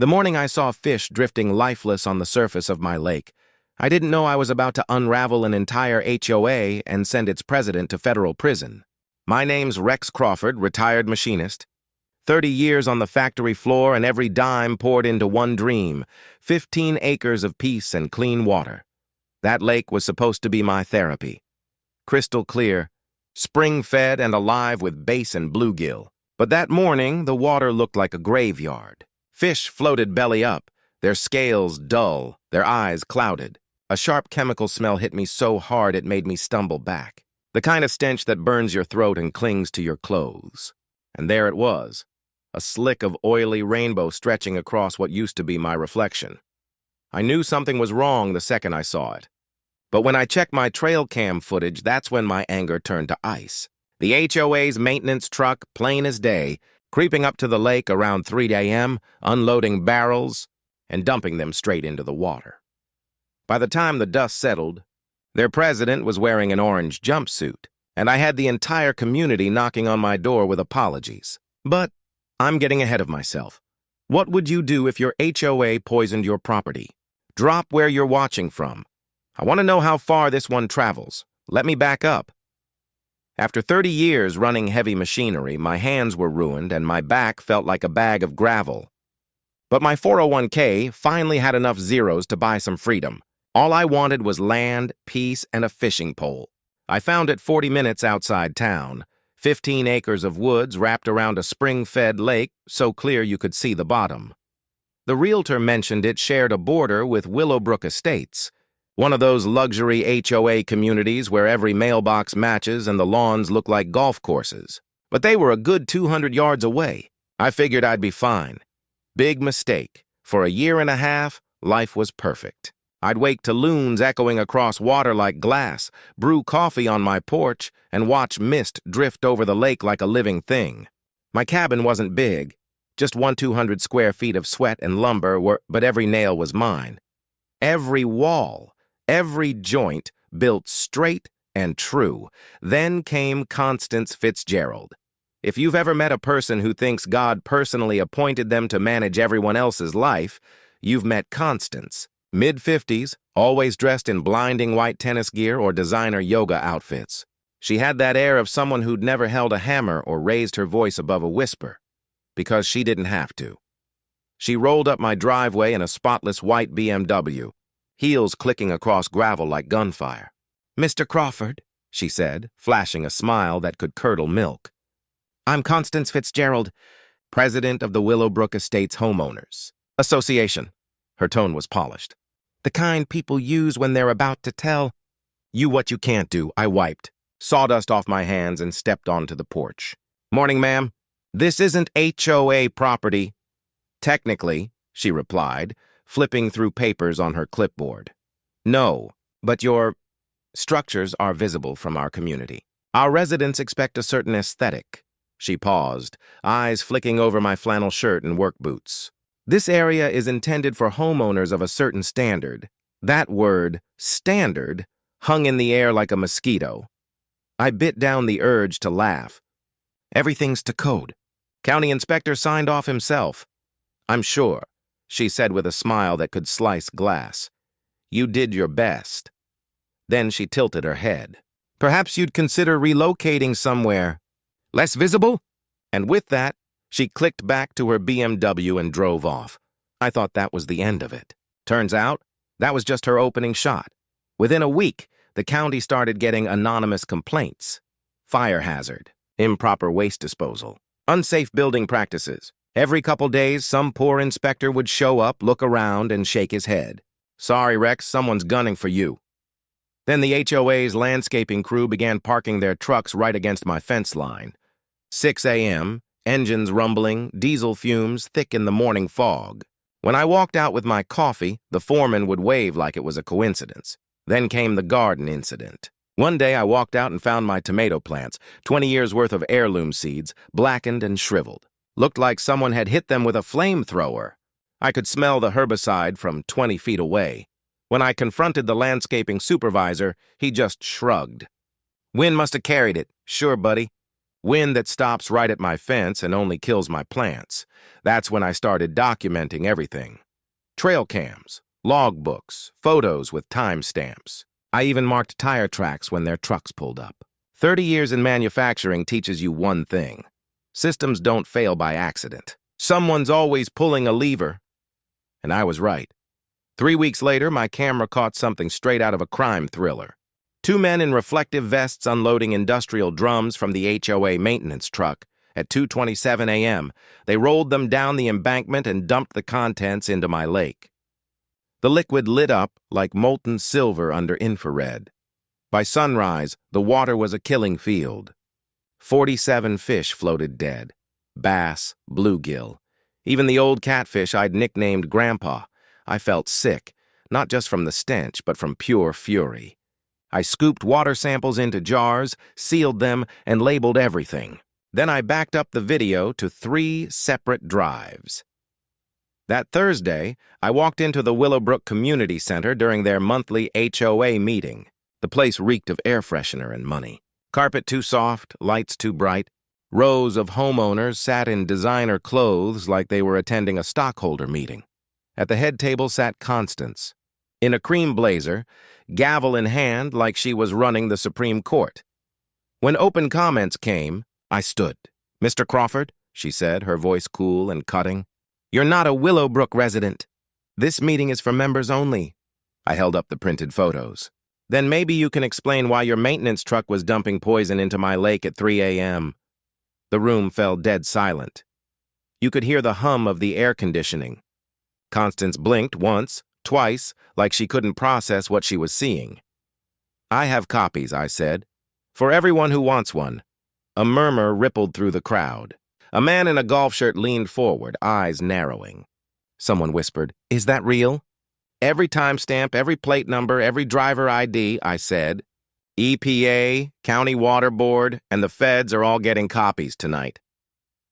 The morning I saw fish drifting lifeless on the surface of my lake, I didn't know I was about to unravel an entire HOA and send its president to federal prison. My name's Rex Crawford, retired machinist. 30 years on the factory floor and every dime poured into one dream, 15 acres of peace and clean water. That lake was supposed to be my therapy. Crystal clear, spring-fed and alive with bass and bluegill. But that morning, the water looked like a graveyard. Fish floated belly up, their scales dull, their eyes clouded. A sharp chemical smell hit me so hard it made me stumble back. The kind of stench that burns your throat and clings to your clothes. And there it was, a slick of oily rainbow stretching across what used to be my reflection. I knew something was wrong the second I saw it. But when I checked my trail cam footage, that's when my anger turned to ice. The HOA's maintenance truck, plain as day, creeping up to the lake around 3 a.m., unloading barrels, and dumping them straight into the water. By the time the dust settled, their president was wearing an orange jumpsuit, and I had the entire community knocking on my door with apologies. But I'm getting ahead of myself. What would you do if your HOA poisoned your property? Drop where you're watching from. I want to know how far this one travels. Let me back up. After 30 years running heavy machinery, my hands were ruined and my back felt like a bag of gravel. But my 401k finally had enough zeros to buy some freedom. All I wanted was land, peace, and a fishing pole. I found it 40 minutes outside town. 15 acres of woods wrapped around a spring-fed lake, so clear you could see the bottom. The realtor mentioned it shared a border with Willowbrook Estates, one of those luxury HOA communities where every mailbox matches and the lawns look like golf courses. But they were a good 200 yards away. I figured I'd be fine. Big mistake. For a year and a half, life was perfect. I'd wake to loons echoing across water like glass, brew coffee on my porch, and watch mist drift over the lake like a living thing. My cabin wasn't big, just 200 square feet of sweat and lumber, but every nail was mine. Every wall, every joint built straight and true. Then came Constance Fitzgerald. If you've ever met a person who thinks God personally appointed them to manage everyone else's life, you've met Constance. Mid-50s, always dressed in blinding white tennis gear or designer yoga outfits. She had that air of someone who'd never held a hammer or raised her voice above a whisper, because she didn't have to. She rolled up my driveway in a spotless white BMW, heels clicking across gravel like gunfire. "Mr. Crawford," she said, flashing a smile that could curdle milk. "I'm Constance Fitzgerald, president of the Willowbrook Estates Homeowners Association." Her tone was polished. "The kind people use when they're about to tell you what you can't do." I wiped sawdust off my hands and stepped onto the porch. "Morning, ma'am. This isn't HOA property." "Technically," she replied, flipping through papers on her clipboard. "No, but your structures are visible from our community. Our residents expect a certain aesthetic." She paused, eyes flicking over my flannel shirt and work boots. "This area is intended for homeowners of a certain standard." That word, standard, hung in the air like a mosquito. I bit down the urge to laugh. "Everything's to code. County inspector signed off himself." "I'm sure," she said with a smile that could slice glass. "You did your best." Then she tilted her head. "Perhaps you'd consider relocating somewhere less visible?" And with that, she clicked back to her BMW and drove off. I thought that was the end of it. Turns out, that was just her opening shot. Within a week, the county started getting anonymous complaints. Fire hazard, improper waste disposal, unsafe building practices. Every couple days, some poor inspector would show up, look around, and shake his head. "Sorry, Rex, someone's gunning for you." Then the HOA's landscaping crew began parking their trucks right against my fence line. 6 a.m., engines rumbling, diesel fumes thick in the morning fog. When I walked out with my coffee, the foreman would wave like it was a coincidence. Then came the garden incident. One day I walked out and found my tomato plants, 20 years worth of heirloom seeds, blackened and shriveled. Looked like someone had hit them with a flamethrower. I could smell the herbicide from 20 feet away. When I confronted the landscaping supervisor, he just shrugged. "Wind must have carried it. Sure, buddy." Wind that stops right at my fence and only kills my plants. That's when I started documenting everything. Trail cams, log books, photos with timestamps. I even marked tire tracks when their trucks pulled up. 30 years in manufacturing teaches you one thing. Systems don't fail by accident. Someone's always pulling a lever. And I was right. 3 weeks later, my camera caught something straight out of a crime thriller. 2 men in reflective vests unloading industrial drums from the HOA maintenance truck. At 2:27 a.m., they rolled them down the embankment and dumped the contents into my lake. The liquid lit up like molten silver under infrared. By sunrise, the water was a killing field. 47 fish floated dead. Bass, bluegill. Even the old catfish I'd nicknamed Grandpa. I felt sick, not just from the stench, but from pure fury. I scooped water samples into jars, sealed them, and labeled everything. Then I backed up the video to 3 separate drives. That Thursday, I walked into the Willowbrook Community Center during their monthly HOA meeting. The place reeked of air freshener and money. Carpet too soft, lights too bright. Rows of homeowners sat in designer clothes like they were attending a stockholder meeting. At the head table sat Constance, in a cream blazer, gavel in hand like she was running the Supreme Court. When open comments came, I stood. "Mr. Crawford," she said, her voice cool and cutting, "you're not a Willowbrook resident. This meeting is for members only." I held up the printed photos. "Then maybe you can explain why your maintenance truck was dumping poison into my lake at 3 a.m. The room fell dead silent. You could hear the hum of the air conditioning. Constance blinked once, twice, like she couldn't process what she was seeing. "I have copies," I said. "For everyone who wants one." A murmur rippled through the crowd. A man in a golf shirt leaned forward, eyes narrowing. Someone whispered, "Is that real?" "Every timestamp, every plate number, every driver ID," I said. "EPA, County Water Board, and the feds are all getting copies tonight."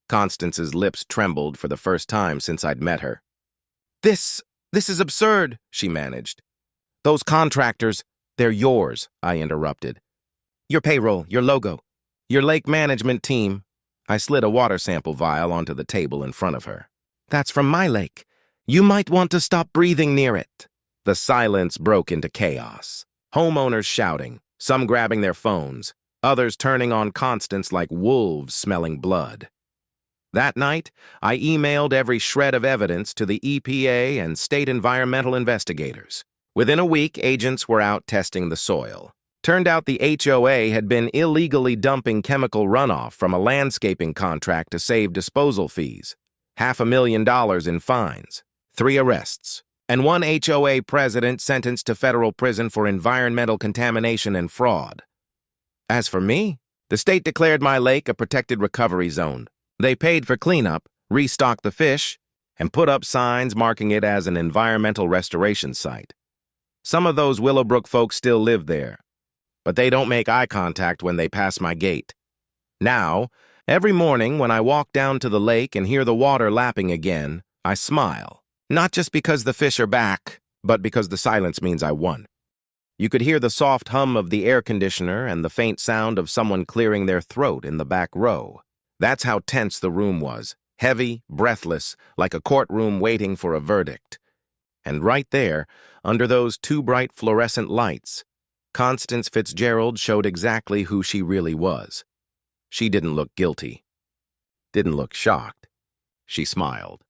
Constance's lips trembled for the first time since I'd met her. This is absurd," she managed. "Those contractors, they're yours," I interrupted. "Your payroll, your logo, your lake management team." I slid a water sample vial onto the table in front of her. "That's from my lake. You might want to stop breathing near it." The silence broke into chaos. Homeowners shouting, some grabbing their phones, others turning on Constance like wolves smelling blood. That night, I emailed every shred of evidence to the EPA and state environmental investigators. Within a week, agents were out testing the soil. Turned out the HOA had been illegally dumping chemical runoff from a landscaping contract to save disposal fees. $500,000 in fines, 3 arrests, and 1 HOA president sentenced to federal prison for environmental contamination and fraud. As for me, the state declared my lake a protected recovery zone. They paid for cleanup, restocked the fish, and put up signs marking it as an environmental restoration site. Some of those Willowbrook folks still live there, but they don't make eye contact when they pass my gate. Now, every morning when I walk down to the lake and hear the water lapping again, I smile. Not just because the fish are back, but because the silence means I won. You could hear the soft hum of the air conditioner and the faint sound of someone clearing their throat in the back row. That's how tense the room was, heavy, breathless, like a courtroom waiting for a verdict. And right there, under those 2 bright fluorescent lights, Constance Fitzgerald showed exactly who she really was. She didn't look guilty. Didn't look shocked. She smiled.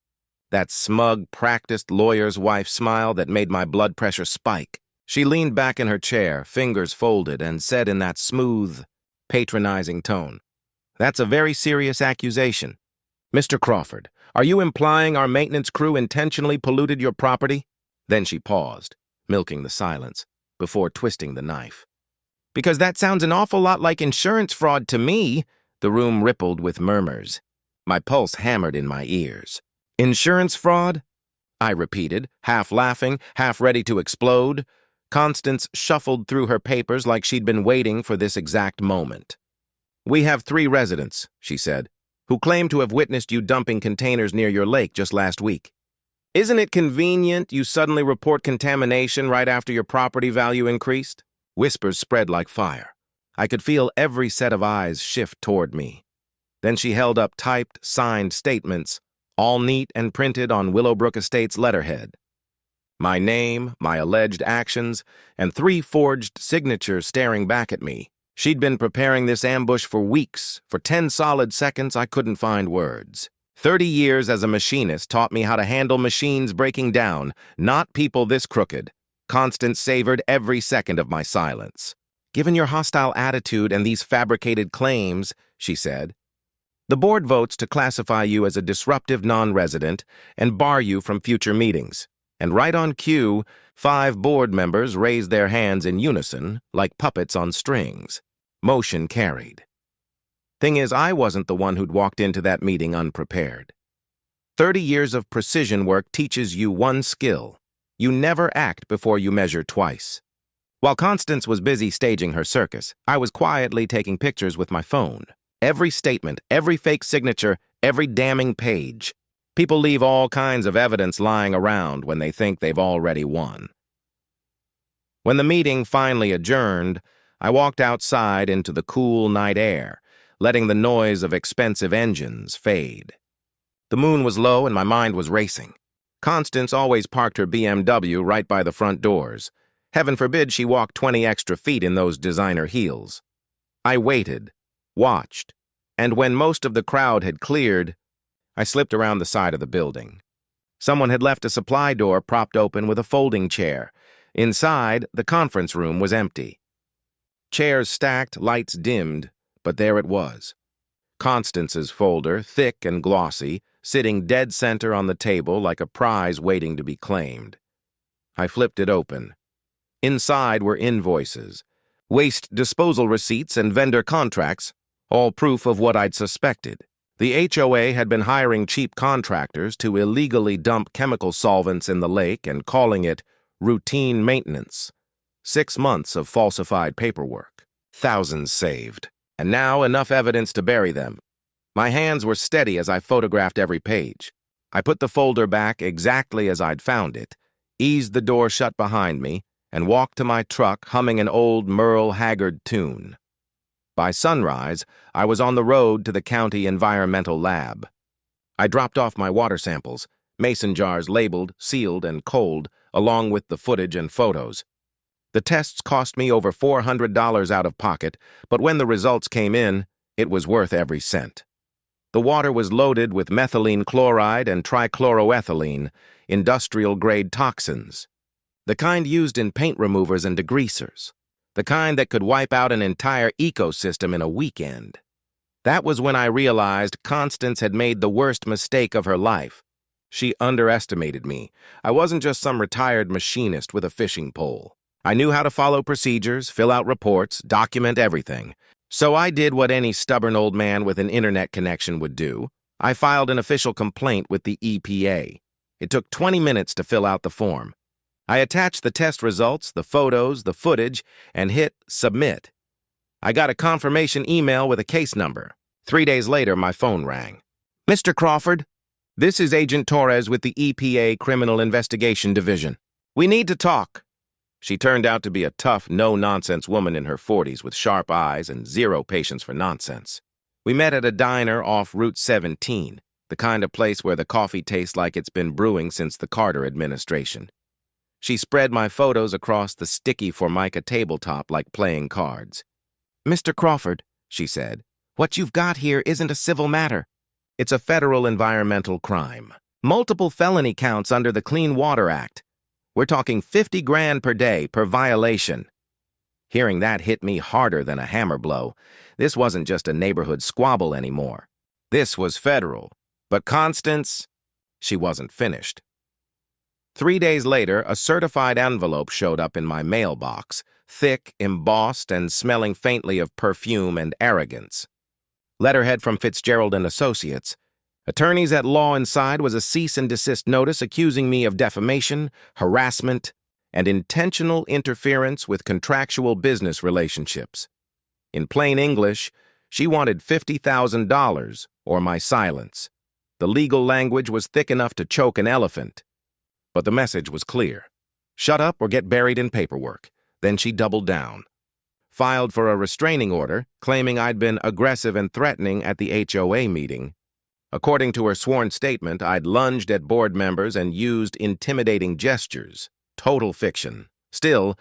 That smug, practiced lawyer's wife smile that made my blood pressure spike. She leaned back in her chair, fingers folded, and said in that smooth, patronizing tone, "That's a very serious accusation. Mr. Crawford, are you implying our maintenance crew intentionally polluted your property?" Then she paused, milking the silence, before twisting the knife. "Because that sounds an awful lot like insurance fraud to me." The room rippled with murmurs. My pulse hammered in my ears. "Insurance fraud?" I repeated, half laughing, half ready to explode. Constance shuffled through her papers like she'd been waiting for this exact moment. "We have 3 residents," she said, "who claim to have witnessed you dumping containers near your lake just last week. Isn't it convenient you suddenly report contamination right after your property value increased?" Whispers spread like fire. I could feel every set of eyes shift toward me. Then she held up typed, signed statements, all neat and printed on Willowbrook Estates letterhead. My name, my alleged actions, and 3 forged signatures staring back at me. She'd been preparing this ambush for weeks. For 10 solid seconds, I couldn't find words. 30 years as a machinist taught me how to handle machines breaking down, not people this crooked. Constance savored every second of my silence. "Given your hostile attitude and these fabricated claims," she said, "the board votes to classify you as a disruptive non-resident and bar you from future meetings." And right on cue, 5 board members raised their hands in unison, like puppets on strings. Motion carried. Thing is, I wasn't the one who'd walked into that meeting unprepared. 30 years of precision work teaches you one skill. You never act before you measure twice. While Constance was busy staging her circus, I was quietly taking pictures with my phone. Every statement, every fake signature, every damning page. People leave all kinds of evidence lying around when they think they've already won. When the meeting finally adjourned, I walked outside into the cool night air, letting the noise of expensive engines fade. The moon was low and my mind was racing. Constance always parked her BMW right by the front doors. Heaven forbid she walked 20 extra feet in those designer heels. I waited, watched, and when most of the crowd had cleared, I slipped around the side of the building. Someone had left a supply door propped open with a folding chair. Inside, the conference room was empty. Chairs stacked, lights dimmed, but there it was. Constance's folder, thick and glossy, sitting dead center on the table like a prize waiting to be claimed. I flipped it open. Inside were invoices, waste disposal receipts, and vendor contracts, all proof of what I'd suspected. The HOA had been hiring cheap contractors to illegally dump chemical solvents in the lake and calling it routine maintenance. 6 months of falsified paperwork. Thousands saved. And now enough evidence to bury them. My hands were steady as I photographed every page. I put the folder back exactly as I'd found it, eased the door shut behind me, and walked to my truck humming an old Merle Haggard tune. By sunrise, I was on the road to the county environmental lab. I dropped off my water samples, mason jars labeled, sealed, and cold, along with the footage and photos. The tests cost me over $400 out of pocket, but when the results came in, it was worth every cent. The water was loaded with methylene chloride and trichloroethylene, industrial-grade toxins. The kind used in paint removers and degreasers. The kind that could wipe out an entire ecosystem in a weekend. That was when I realized Constance had made the worst mistake of her life. She underestimated me. I wasn't just some retired machinist with a fishing pole. I knew how to follow procedures, fill out reports, document everything. So I did what any stubborn old man with an internet connection would do. I filed an official complaint with the EPA. It took 20 minutes to fill out the form. I attached the test results, the photos, the footage, and hit submit. I got a confirmation email with a case number. 3 days later, my phone rang. "Mr. Crawford, this is Agent Torres with the EPA Criminal Investigation Division. We need to talk." She turned out to be a tough, no-nonsense woman in her 40s with sharp eyes and zero patience for nonsense. We met at a diner off Route 17, the kind of place where the coffee tastes like it's been brewing since the Carter administration. She spread my photos across the sticky Formica tabletop like playing cards. "Mr. Crawford," she said, "what you've got here isn't a civil matter. It's a federal environmental crime. Multiple felony counts under the Clean Water Act. We're talking 50 grand per day per violation." Hearing that hit me harder than a hammer blow. This wasn't just a neighborhood squabble anymore. This was federal. But Constance, she wasn't finished. 3 days later, a certified envelope showed up in my mailbox, thick, embossed, and smelling faintly of perfume and arrogance. Letterhead from Fitzgerald and Associates. Attorneys at law inside was a cease and desist notice accusing me of defamation, harassment, and intentional interference with contractual business relationships. In plain English, she wanted $50,000 or my silence. The legal language was thick enough to choke an elephant. But the message was clear. Shut up or get buried in paperwork. Then she doubled down. filed for a restraining order, claiming I'd been aggressive and threatening at the HOA meeting. According to her sworn statement, I'd lunged at board members and used intimidating gestures. Total fiction. Still,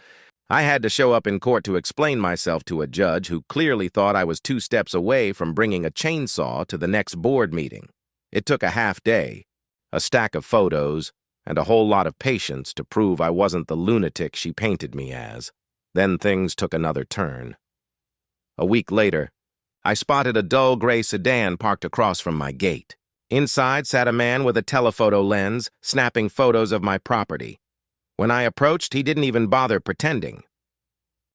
I had to show up in court to explain myself to a judge who clearly thought I was 2 steps away from bringing a chainsaw to the next board meeting. It took a half day, a stack of photos, and a whole lot of patience to prove I wasn't the lunatic she painted me as. Then things took another turn. A week later, I spotted a dull gray sedan parked across from my gate. Inside sat a man with a telephoto lens, snapping photos of my property. When I approached, he didn't even bother pretending.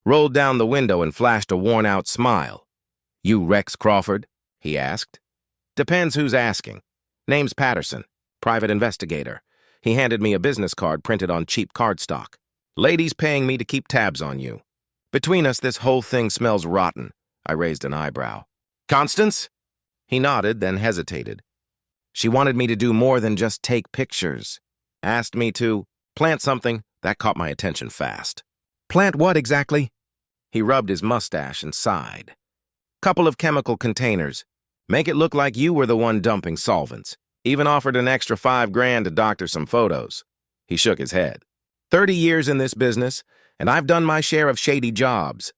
Rolled down the window and flashed a worn-out smile. "You Rex Crawford?" he asked. "Depends who's asking. Name's Patterson, private investigator." He handed me a business card printed on cheap cardstock. "Lady's paying me to keep tabs on you. Between us, this whole thing smells rotten." I raised an eyebrow. "Constance?" He nodded, then hesitated. "She wanted me to do more than just take pictures. Asked me to plant something." That caught my attention fast. "Plant what exactly?" He rubbed his mustache and sighed. "Couple of chemical containers. Make it look like you were the one dumping solvents. Even offered an extra $5,000 to doctor some photos." He shook his head. 30 years in this business, and I've done my share of shady jobs.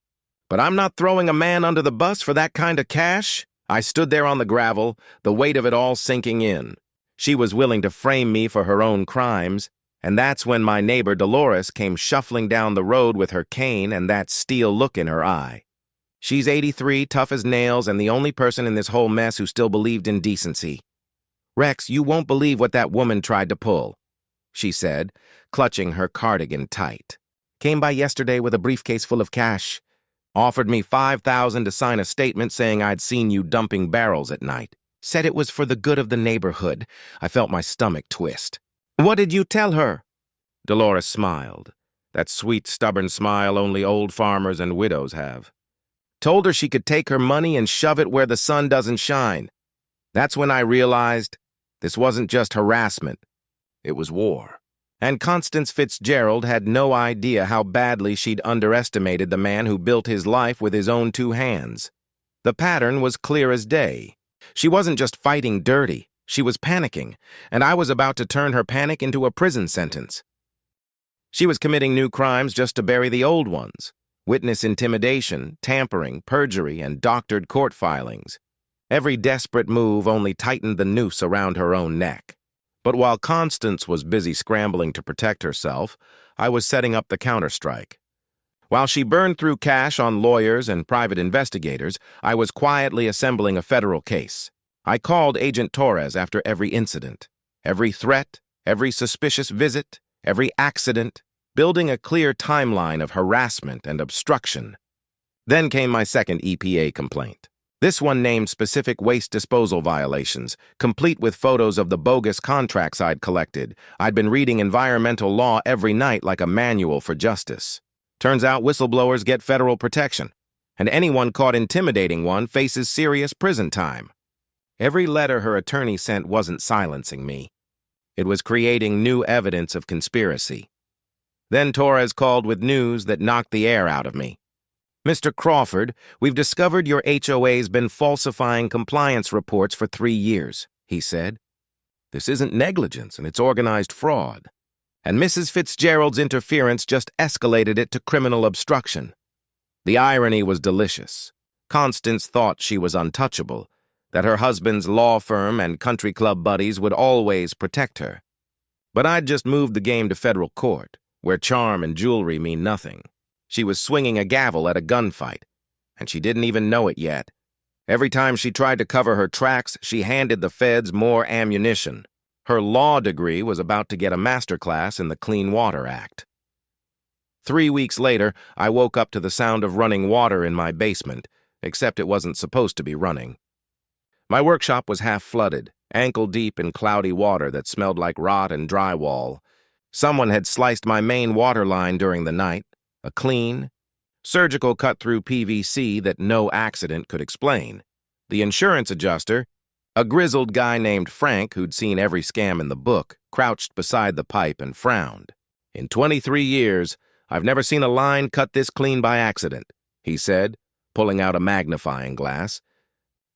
But I'm not throwing a man under the bus for that kind of cash." I stood there on the gravel, the weight of it all sinking in. She was willing to frame me for her own crimes, and that's when my neighbor Dolores came shuffling down the road with her cane and that steel look in her eye. She's 83, tough as nails, and the only person in this whole mess who still believed in decency. "Rex, you won't believe what that woman tried to pull," she said, clutching her cardigan tight. "Came by yesterday with a briefcase full of cash. Offered me $5,000 to sign a statement saying I'd seen you dumping barrels at night. Said it was for the good of the neighborhood." I felt my stomach twist. "What did you tell her?" Dolores smiled. That sweet, stubborn smile only old farmers and widows have. "Told her she could take her money and shove it where the sun doesn't shine." That's when I realized this wasn't just harassment. It was war. And Constance Fitzgerald had no idea how badly she'd underestimated the man who built his life with his own 2 hands. The pattern was clear as day. She wasn't just fighting dirty, she was panicking, and I was about to turn her panic into a prison sentence. She was committing new crimes just to bury the old ones. Witness intimidation, tampering, perjury, and doctored court filings. Every desperate move only tightened the noose around her own neck. But while Constance was busy scrambling to protect herself, I was setting up the counterstrike. While she burned through cash on lawyers and private investigators, I was quietly assembling a federal case. I called Agent Torres after every incident, every threat, every suspicious visit, every accident, building a clear timeline of harassment and obstruction. Then came my second EPA complaint. This one named specific waste disposal violations, complete with photos of the bogus contracts I'd collected. I'd been reading environmental law every night like a manual for justice. Turns out whistleblowers get federal protection, and anyone caught intimidating one faces serious prison time. Every letter her attorney sent wasn't silencing me. It was creating new evidence of conspiracy. Then Torres called with news that knocked the air out of me. "Mr. Crawford, we've discovered your HOA's been falsifying compliance reports for 3 years, he said. "This isn't negligence, and it's organized fraud. And Mrs. Fitzgerald's interference just escalated it to criminal obstruction." The irony was delicious. Constance thought she was untouchable, that her husband's law firm and country club buddies would always protect her. But I'd just moved the game to federal court, where charm and jewelry mean nothing. She was swinging a gavel at a gunfight, and she didn't even know it yet. Every time she tried to cover her tracks, she handed the feds more ammunition. Her law degree was about to get a masterclass in the Clean Water Act. 3 weeks later, I woke up to the sound of running water in my basement, except it wasn't supposed to be running. My workshop was half flooded, ankle-deep in cloudy water that smelled like rot and drywall. Someone had sliced my main water line during the night, a clean, surgical cut-through PVC that no accident could explain. The insurance adjuster, a grizzled guy named Frank who'd seen every scam in the book, crouched beside the pipe and frowned. "In 23 years, I've never seen a line cut this clean by accident," he said, pulling out a magnifying glass.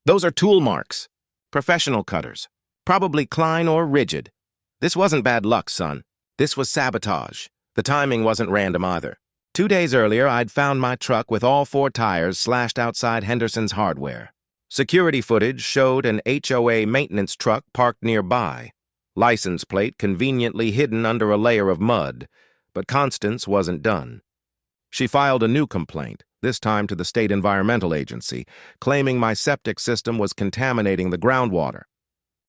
"Those are tool marks. Professional cutters. Probably Klein or Rigid. This wasn't bad luck, son. This was sabotage. The timing wasn't random either. 2 days earlier, I'd found my truck with all 4 tires slashed outside Henderson's Hardware. Security footage showed an HOA maintenance truck parked nearby, license plate conveniently hidden under a layer of mud, but Constance wasn't done. She filed a new complaint, this time to the State Environmental Agency, claiming my septic system was contaminating the groundwater.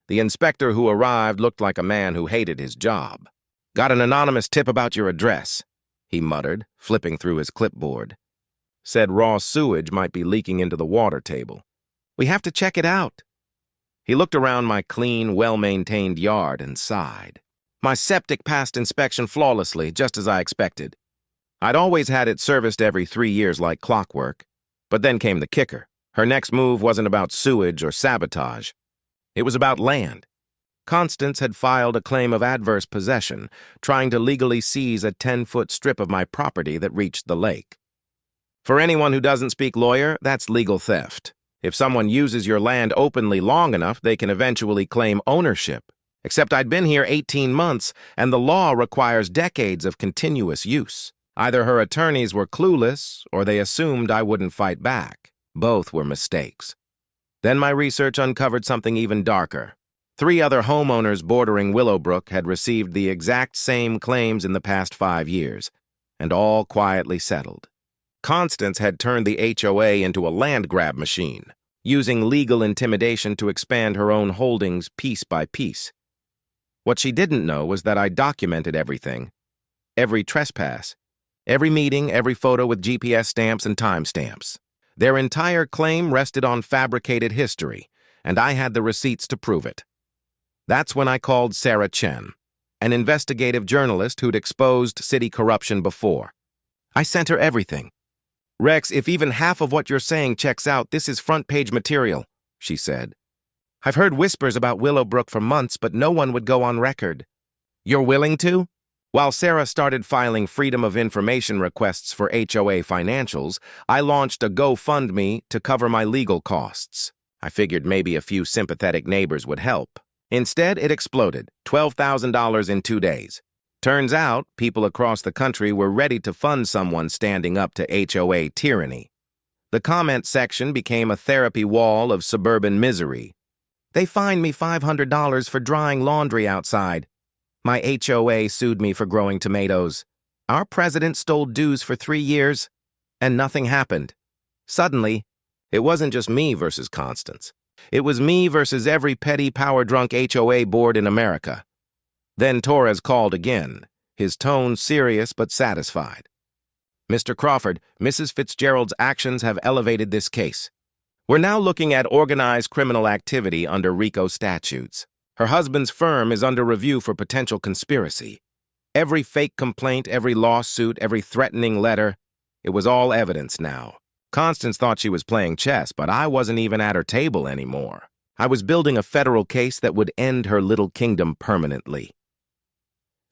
The inspector who arrived looked like a man who hated his job. "Got an anonymous tip about your address," he muttered, flipping through his clipboard. "Said raw sewage might be leaking into the water table. We have to check it out." He looked around my clean, well-maintained yard and sighed. My septic passed inspection flawlessly, just as I expected. I'd always had it serviced every 3 years like clockwork. But then came the kicker. Her next move wasn't about sewage or sabotage. It was about land. Constance had filed a claim of adverse possession, trying to legally seize a 10-foot strip of my property that reached the lake. For anyone who doesn't speak lawyer, that's legal theft. If someone uses your land openly long enough, they can eventually claim ownership. Except I'd been here 18 months, and the law requires decades of continuous use. Either her attorneys were clueless, or they assumed I wouldn't fight back. Both were mistakes. Then my research uncovered something even darker. 3 other homeowners bordering Willowbrook had received the exact same claims in the past 5 years, and all quietly settled. Constance had turned the HOA into a land grab machine, using legal intimidation to expand her own holdings piece by piece. What she didn't know was that I documented everything. Every trespass, every meeting, every photo with GPS stamps and timestamps. Their entire claim rested on fabricated history, and I had the receipts to prove it. That's when I called Sarah Chen, an investigative journalist who'd exposed city corruption before. I sent her everything. "Rex, if even half of what you're saying checks out, this is front-page material," she said. "I've heard whispers about Willowbrook for months, but no one would go on record." "You're willing to?" While Sarah started filing Freedom of Information requests for HOA financials, I launched a GoFundMe to cover my legal costs. I figured maybe a few sympathetic neighbors would help. Instead, it exploded, $12,000 in 2 days. Turns out, people across the country were ready to fund someone standing up to HOA tyranny. The comment section became a therapy wall of suburban misery. "They fined me $500 for drying laundry outside. My HOA sued me for growing tomatoes. Our president stole dues for 3 years, and nothing happened." Suddenly, it wasn't just me versus Constance. It was me versus every petty, power-drunk HOA board in America. Then Torres called again, his tone serious but satisfied. "Mr. Crawford, Mrs. Fitzgerald's actions have elevated this case. We're now looking at organized criminal activity under RICO statutes. Her husband's firm is under review for potential conspiracy. Every fake complaint, every lawsuit, every threatening letter, it was all evidence now. Constance thought she was playing chess, but I wasn't even at her table anymore. I was building a federal case that would end her little kingdom permanently."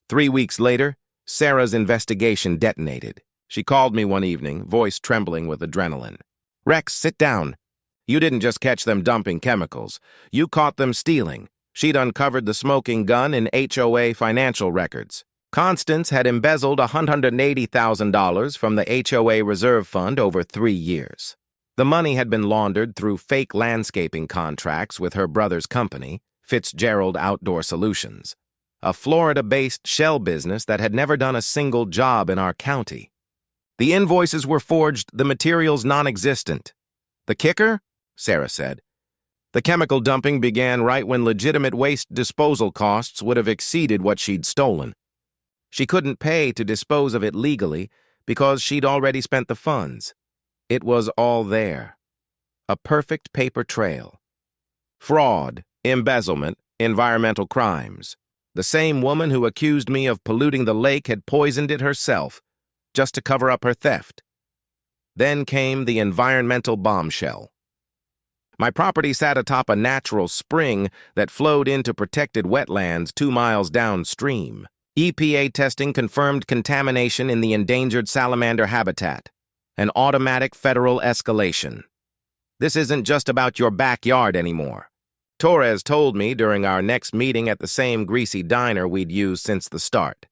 3 weeks later, Sarah's investigation detonated. She called me one evening, voice trembling with adrenaline. "Rex, sit down. You didn't just catch them dumping chemicals. You caught them stealing." She'd uncovered the smoking gun in HOA financial records. Constance had embezzled $180,000 from the HOA reserve fund over 3 years. The money had been laundered through fake landscaping contracts with her brother's company, Fitzgerald Outdoor Solutions, a Florida-based shell business that had never done a single job in our county. The invoices were forged, the materials non-existent. "The kicker?" Sarah said. "The chemical dumping began right when legitimate waste disposal costs would have exceeded what she'd stolen. She couldn't pay to dispose of it legally because she'd already spent the funds. It was all there. A perfect paper trail. Fraud, embezzlement, environmental crimes. The same woman who accused me of polluting the lake had poisoned it herself, just to cover up her theft. Then came the environmental bombshell. My property sat atop a natural spring that flowed into protected wetlands 2 miles downstream. EPA testing confirmed contamination in the endangered salamander habitat. an automatic federal escalation. This isn't just about your backyard anymore. Torres told me during our next meeting at the same greasy diner we'd used since the start.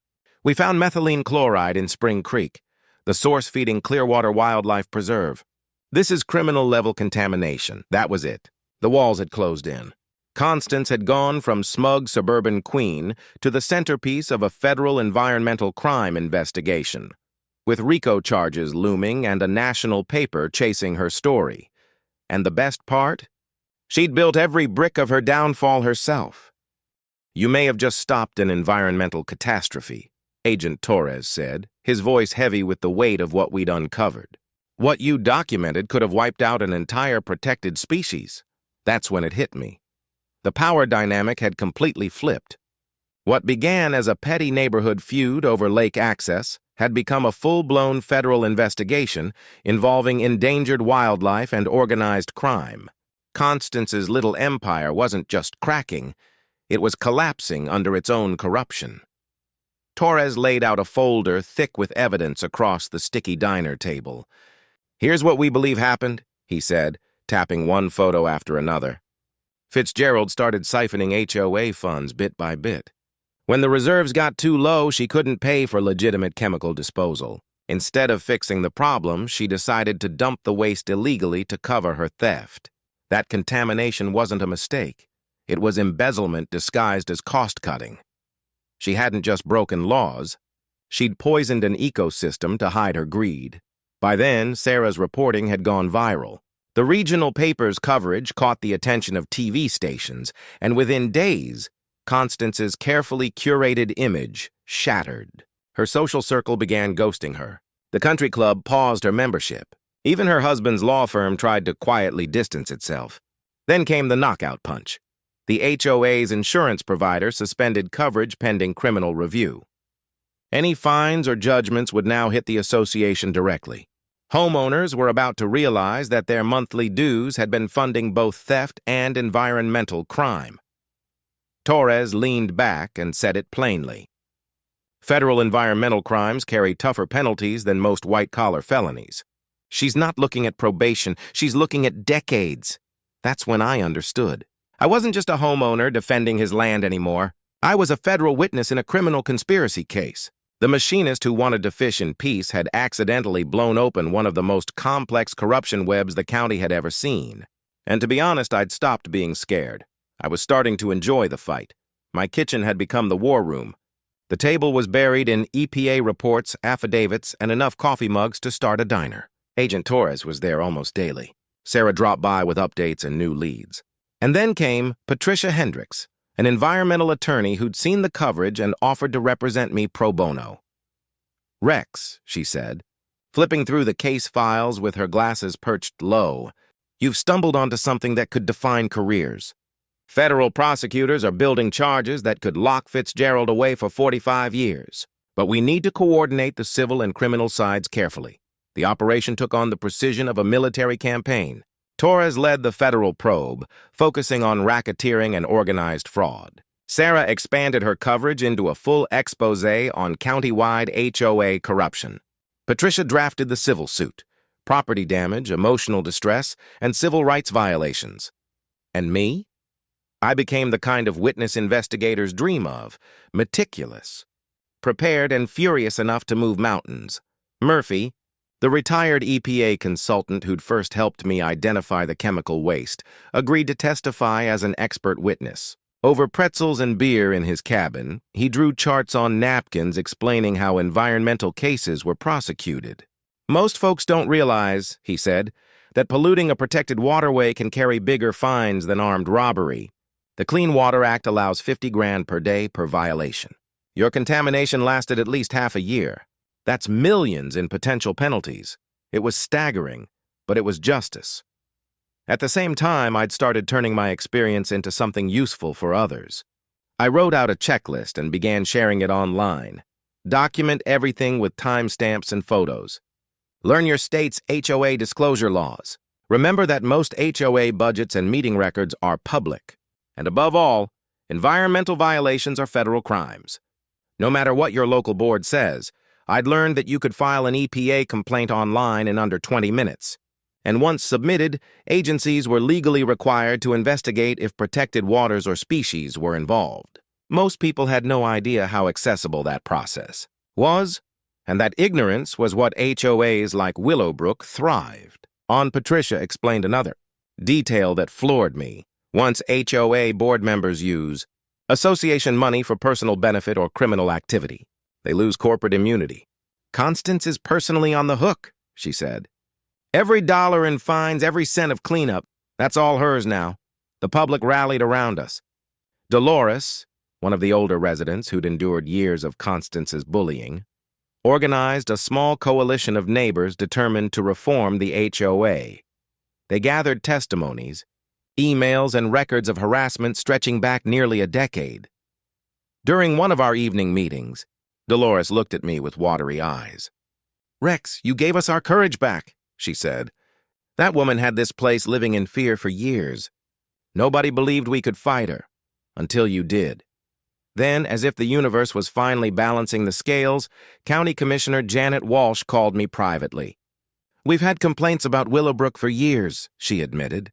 We found methylene chloride in Spring Creek, the source feeding Clearwater Wildlife Preserve. This is criminal-level contamination. That was it. The walls had closed in. Constance had gone from smug suburban queen to the centerpiece of a federal environmental crime investigation, with RICO charges looming and a national paper chasing her story. And the best part? She'd built every brick of her downfall herself. You may have just stopped an environmental catastrophe, Agent Torres said, his voice heavy with the weight of what we'd uncovered. What you documented could have wiped out an entire protected species. That's when it hit me. The power dynamic had completely flipped. What began as a petty neighborhood feud over lake access had become a full-blown federal investigation involving endangered wildlife and organized crime. Constance's little empire wasn't just cracking, it was collapsing under its own corruption. Torres laid out a folder thick with evidence across the sticky diner table. "Here's what we believe happened," he said, tapping one photo after another. Fitzgerald started siphoning HOA funds bit by bit. When the reserves got too low, she couldn't pay for legitimate chemical disposal. Instead of fixing the problem, she decided to dump the waste illegally to cover her theft. That contamination wasn't a mistake. It was embezzlement disguised as cost-cutting. She hadn't just broken laws. She'd poisoned an ecosystem to hide her greed. By then, Sarah's reporting had gone viral. The regional paper's coverage caught the attention of TV stations, and within days, Constance's carefully curated image shattered. Her social circle began ghosting her. The country club paused her membership. Even her husband's law firm tried to quietly distance itself. Then came the knockout punch. The HOA's insurance provider suspended coverage pending criminal review. Any fines or judgments would now hit the association directly. Homeowners were about to realize that their monthly dues had been funding both theft and environmental crime. Torres leaned back and said it plainly. Federal environmental crimes carry tougher penalties than most white-collar felonies. She's not looking at probation, she's looking at decades. That's when I understood. I wasn't just a homeowner defending his land anymore. I was a federal witness in a criminal conspiracy case. The machinist who wanted to fish in peace had accidentally blown open one of the most complex corruption webs the county had ever seen. And to be honest, I'd stopped being scared. I was starting to enjoy the fight. My kitchen had become the war room. The table was buried in EPA reports, affidavits, and enough coffee mugs to start a diner. Agent Torres was there almost daily. Sarah dropped by with updates and new leads. And then came Patricia Hendricks, an environmental attorney who'd seen the coverage and offered to represent me pro bono. "Rex," she said, flipping through the case files with her glasses perched low, "you've stumbled onto something that could define careers. Federal prosecutors are building charges that could lock Fitzgerald away for 45 years. But we need to coordinate the civil and criminal sides carefully. The operation took on the precision of a military campaign. Torres led the federal probe, focusing on racketeering and organized fraud. Sarah expanded her coverage into a full expose on county-wide HOA corruption. Patricia drafted the civil suit, property damage, emotional distress, and civil rights violations. And me? I became the kind of witness investigators dream of, meticulous, prepared and furious enough to move mountains. Murphy, the retired EPA consultant who'd first helped me identify the chemical waste, agreed to testify as an expert witness. Over pretzels and beer in his cabin, he drew charts on napkins explaining how environmental cases were prosecuted. "Most folks don't realize," he said, "that polluting a protected waterway can carry bigger fines than armed robbery. The Clean Water Act allows 50 grand per day per violation. Your contamination lasted at least half a year. That's millions in potential penalties. It was staggering, but it was justice." At the same time, I'd started turning my experience into something useful for others. I wrote out a checklist and began sharing it online. Document everything with timestamps and photos. Learn your state's HOA disclosure laws. Remember that most HOA budgets and meeting records are public. And above all, environmental violations are federal crimes. No matter what your local board says, I'd learned that you could file an EPA complaint online in under 20 minutes. And once submitted, agencies were legally required to investigate if protected waters or species were involved. Most people had no idea how accessible that process was, and that ignorance was what HOAs like Willowbrook thrived on. Patricia explained another detail that floored me. Once HOA board members use association money for personal benefit or criminal activity, they lose corporate immunity. Constance is personally on the hook, she said. Every dollar in fines, every cent of cleanup, that's all hers now. The public rallied around us. Dolores, one of the older residents who'd endured years of Constance's bullying, organized a small coalition of neighbors determined to reform the HOA. They gathered testimonies, emails, and records of harassment stretching back nearly a decade. During one of our evening meetings, Dolores looked at me with watery eyes. "Rex, you gave us our courage back," she said. "That woman had this place living in fear for years. Nobody believed we could fight her, until you did." Then, as if the universe was finally balancing the scales, County Commissioner Janet Walsh called me privately. "We've had complaints about Willowbrook for years," she admitted.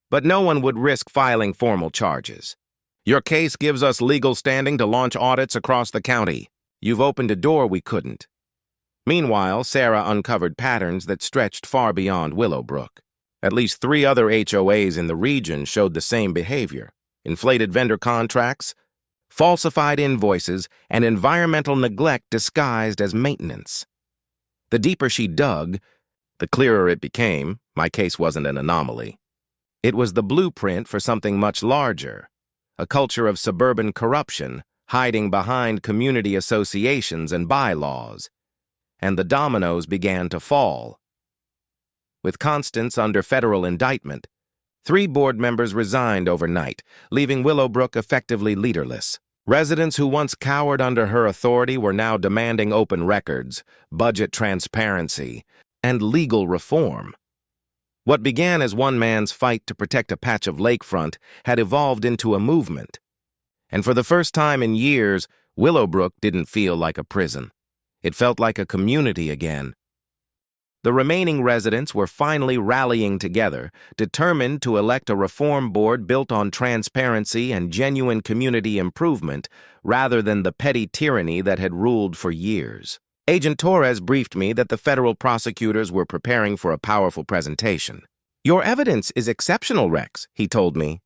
"But no one would risk filing formal charges. Your case gives us legal standing to launch audits across the county. You've opened a door we couldn't." Meanwhile, Sarah uncovered patterns that stretched far beyond Willowbrook. At least 3 other HOAs in the region showed the same behavior: inflated vendor contracts, falsified invoices, and environmental neglect disguised as maintenance. The deeper she dug, the clearer it became my case wasn't an anomaly. It was the blueprint for something much larger, a culture of suburban corruption hiding behind community associations and bylaws. And the dominoes began to fall. With Constance under federal indictment, 3 board members resigned overnight, leaving Willowbrook effectively leaderless. Residents who once cowered under her authority were now demanding open records, budget transparency, and legal reform. What began as one man's fight to protect a patch of lakefront had evolved into a movement. And for the first time in years, Willowbrook didn't feel like a prison. It felt like a community again. The remaining residents were finally rallying together, determined to elect a reform board built on transparency and genuine community improvement rather than the petty tyranny that had ruled for years. Agent Torres briefed me that the federal prosecutors were preparing for a powerful presentation. "Your evidence is exceptional, Rex," he told me.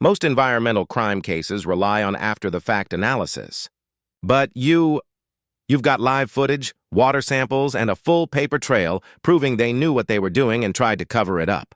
"Most environmental crime cases rely on after-the-fact analysis. But You've got live footage, water samples, and a full paper trail proving they knew what they were doing and tried to cover it up."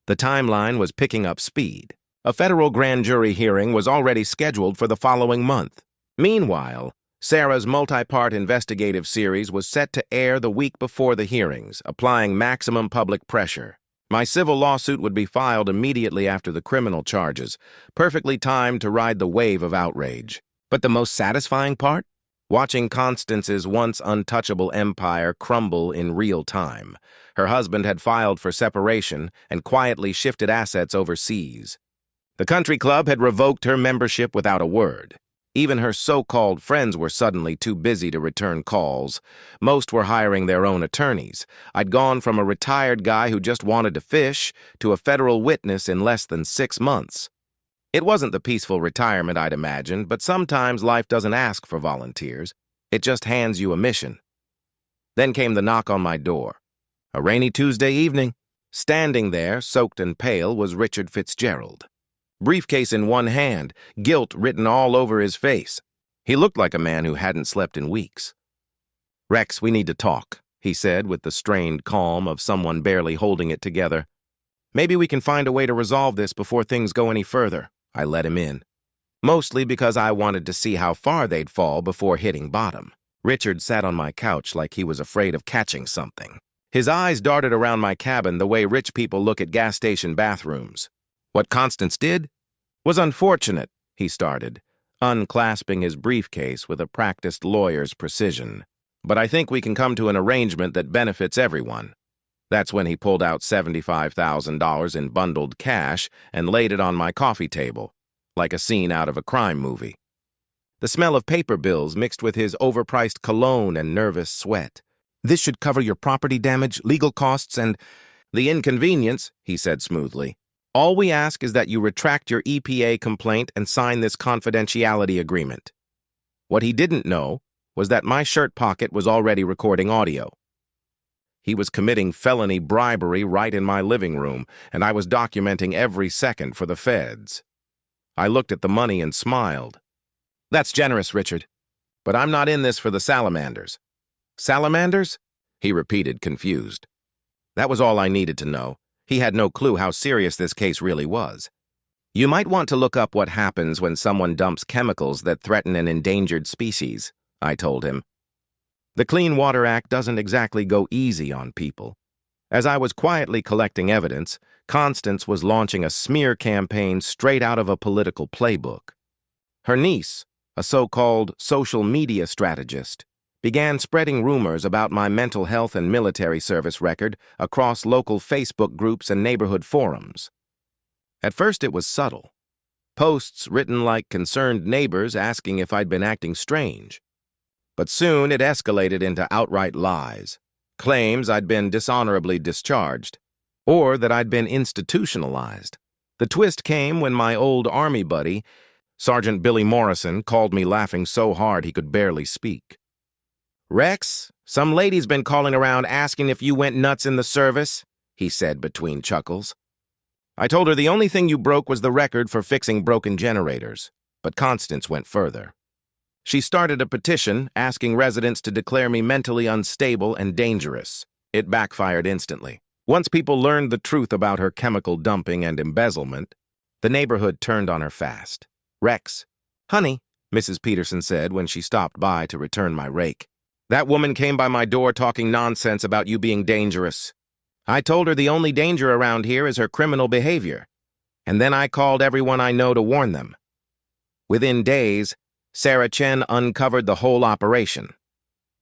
The timeline was picking up speed. A federal grand jury hearing was already scheduled for the following month. Meanwhile, Sarah's multi-part investigative series was set to air the week before the hearings, applying maximum public pressure. My civil lawsuit would be filed immediately after the criminal charges, perfectly timed to ride the wave of outrage. But the most satisfying part? Watching Constance's once untouchable empire crumble in real time. Her husband had filed for separation and quietly shifted assets overseas. The country club had revoked her membership without a word. Even her so-called friends were suddenly too busy to return calls. Most were hiring their own attorneys. I'd gone from a retired guy who just wanted to fish to a federal witness in less than 6 months. It wasn't the peaceful retirement I'd imagined, but sometimes life doesn't ask for volunteers. It just hands you a mission. Then came the knock on my door. A rainy Tuesday evening. Standing there, soaked and pale, was Richard Fitzgerald. Briefcase in one hand, guilt written all over his face. He looked like a man who hadn't slept in weeks. "Rex, we need to talk," he said with the strained calm of someone barely holding it together. "Maybe we can find a way to resolve this before things go any further." I let him in, mostly because I wanted to see how far they'd fall before hitting bottom. Richard sat on my couch like he was afraid of catching something. His eyes darted around my cabin the way rich people look at gas station bathrooms. "What Constance did was unfortunate," he started, unclasping his briefcase with a practiced lawyer's precision. "But I think we can come to an arrangement that benefits everyone." That's when he pulled out $75,000 in bundled cash and laid it on my coffee table, like a scene out of a crime movie. the smell of paper bills mixed with his overpriced cologne and nervous sweat. "This should cover your property damage, legal costs, and the inconvenience," he said smoothly. "All we ask is that you retract your EPA complaint and sign this confidentiality agreement." What he didn't know was that my shirt pocket was already recording audio. He was committing felony bribery right in my living room, and I was documenting every second for the feds. I looked at the money and smiled. "That's generous, Richard. But I'm not in this for the salamanders." "Salamanders?" he repeated, confused. That was all I needed to know. He had no clue how serious this case really was. "You might want to look up what happens when someone dumps chemicals that threaten an endangered species," I told him. The Clean Water Act doesn't exactly go easy on people. As I was quietly collecting evidence, Constance was launching a smear campaign straight out of a political playbook. Her niece, a so-called social media strategist, began spreading rumors about my mental health and military service record across local Facebook groups and neighborhood forums. At first it was subtle. Posts written like concerned neighbors asking if I'd been acting strange. But soon it escalated into outright lies, claims I'd been dishonorably discharged, or that I'd been institutionalized. The twist came when my old Army buddy, Sergeant Billy Morrison, called me laughing so hard he could barely speak. "Rex, some lady's been calling around asking if you went nuts in the service," he said between chuckles. I told her the only thing you broke was the record for fixing broken generators, but Constance went further. She started a petition asking residents to declare me mentally unstable and dangerous. It backfired instantly. Once people learned the truth about her chemical dumping and embezzlement, the neighborhood turned on her fast. "Rex, honey," Mrs. Peterson said when she stopped by to return my rake, "that woman came by my door talking nonsense about you being dangerous. I told her the only danger around here is her criminal behavior, and then I called everyone I know to warn them." Within days, Sarah Chen uncovered the whole operation.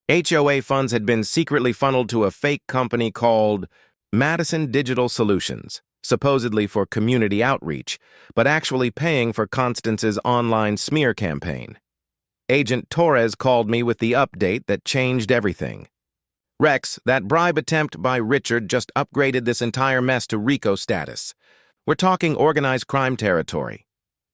HOA funds had been secretly funneled to a fake company called Madison Digital Solutions, supposedly for community outreach, but actually paying for Constance's online smear campaign. Agent Torres called me with the update that changed everything. "Rex, that bribe attempt by Richard just upgraded this entire mess to RICO status. We're talking organized crime territory.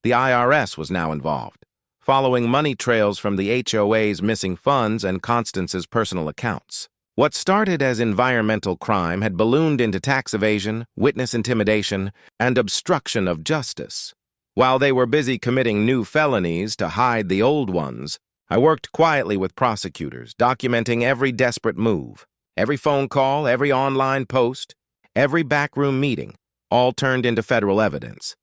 The IRS was now involved, following money trails from the HOA's missing funds and Constance's personal accounts. What started as environmental crime had ballooned into tax evasion, witness intimidation, and obstruction of justice. While they were busy committing new felonies to hide the old ones, I worked quietly with prosecutors, documenting every desperate move, every phone call, every online post, every backroom meeting, all turned into federal evidence.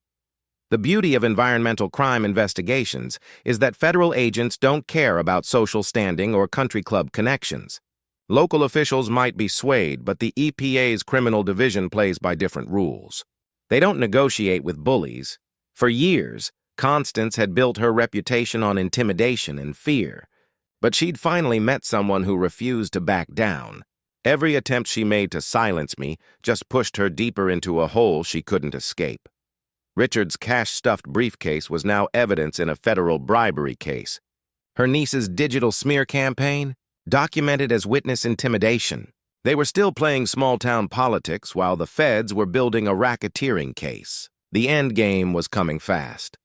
The beauty of environmental crime investigations is that federal agents don't care about social standing or country club connections. Local officials might be swayed, but the EPA's criminal division plays by different rules. They don't negotiate with bullies. For years, Constance had built her reputation on intimidation and fear, but she'd finally met someone who refused to back down. Every attempt she made to silence me just pushed her deeper into a hole she couldn't escape. Richard's cash-stuffed briefcase was now evidence in a federal bribery case. Her niece's digital smear campaign, documented as witness intimidation. They were still playing small-town politics while the feds were building a racketeering case. The end game was coming fast.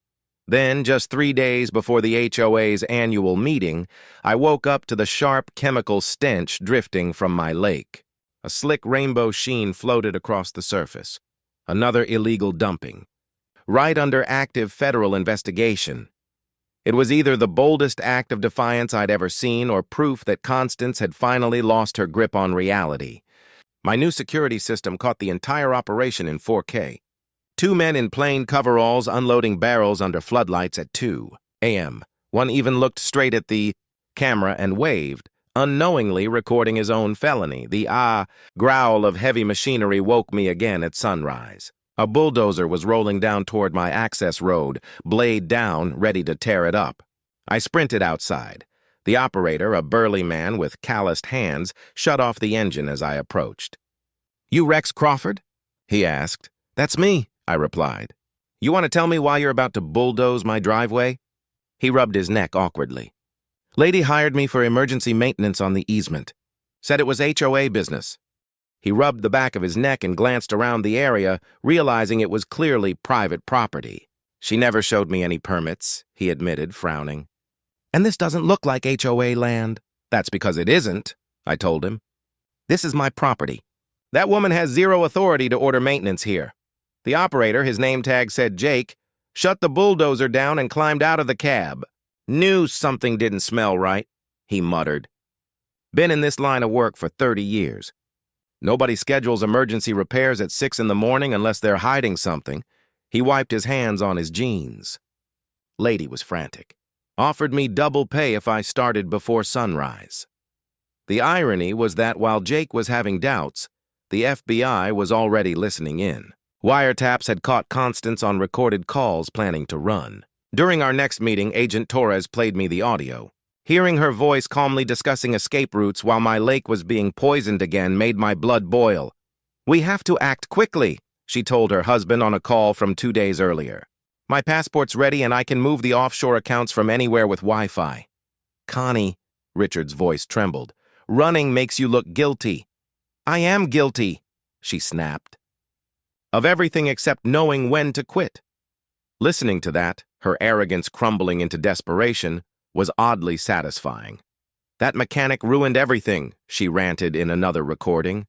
Then, just 3 days before the HOA's annual meeting, I woke up to the sharp chemical stench drifting from my lake. A slick rainbow sheen floated across the surface. Another illegal dumping. Right under active federal investigation. It was either the boldest act of defiance I'd ever seen or proof that Constance had finally lost her grip on reality. My new security system caught the entire operation in 4K. 2 men in plain coveralls unloading barrels under floodlights at 2 a.m. One even looked straight at the camera and waved, unknowingly recording his own felony. The growl of heavy machinery woke me again at sunrise. A bulldozer was rolling down toward my access road, blade down, ready to tear it up. I sprinted outside. The operator, a burly man with calloused hands, shut off the engine as I approached. "You Rex Crawford?" he asked. "That's me," I replied. "You want to tell me why you're about to bulldoze my driveway?" He rubbed his neck awkwardly. Lady hired me for emergency maintenance on the easement. Said it was HOA business. He rubbed the back of his neck and glanced around the area, realizing it was clearly private property. She never showed me any permits, he admitted, frowning. And this doesn't look like HOA land. That's because it isn't, I told him. This is my property. That woman has zero authority to order maintenance here. The operator, his name tag said Jake, shut the bulldozer down and climbed out of the cab. Knew something didn't smell right, he muttered. Been in this line of work for 30 years. Nobody schedules emergency repairs at 6 in the morning unless they're hiding something. He wiped his hands on his jeans. Lady was frantic. Offered me double pay if I started before sunrise. The irony was that while Jake was having doubts, the FBI was already listening in. Wiretaps had caught Constance on recorded calls planning to run. During our next meeting, Agent Torres played me the audio. Hearing her voice calmly discussing escape routes while my lake was being poisoned again made my blood boil. We have to act quickly, she told her husband on a call from 2 days earlier. My passport's ready and I can move the offshore accounts from anywhere with Wi-Fi. Connie, Richard's voice trembled. Running makes you look guilty. I am guilty, she snapped. Of everything except knowing when to quit. Listening to that, her arrogance crumbling into desperation, was oddly satisfying. That mechanic ruined everything, she ranted in another recording.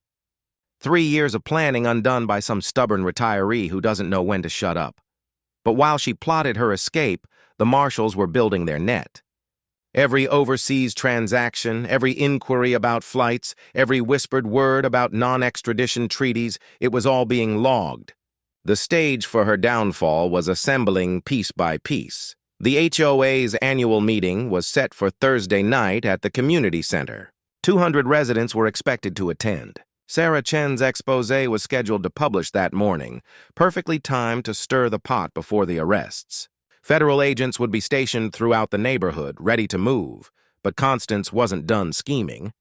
3 years of planning undone by some stubborn retiree who doesn't know when to shut up. But while she plotted her escape, the marshals were building their net. Every overseas transaction, every inquiry about flights, every whispered word about non-extradition treaties, it was all being logged. The stage for her downfall was assembling piece by piece. The HOA's annual meeting was set for Thursday night at the community center. 200 residents were expected to attend. Sarah Chen's expose was scheduled to publish that morning, perfectly timed to stir the pot before the arrests. Federal agents would be stationed throughout the neighborhood, ready to move, but Constance wasn't done scheming.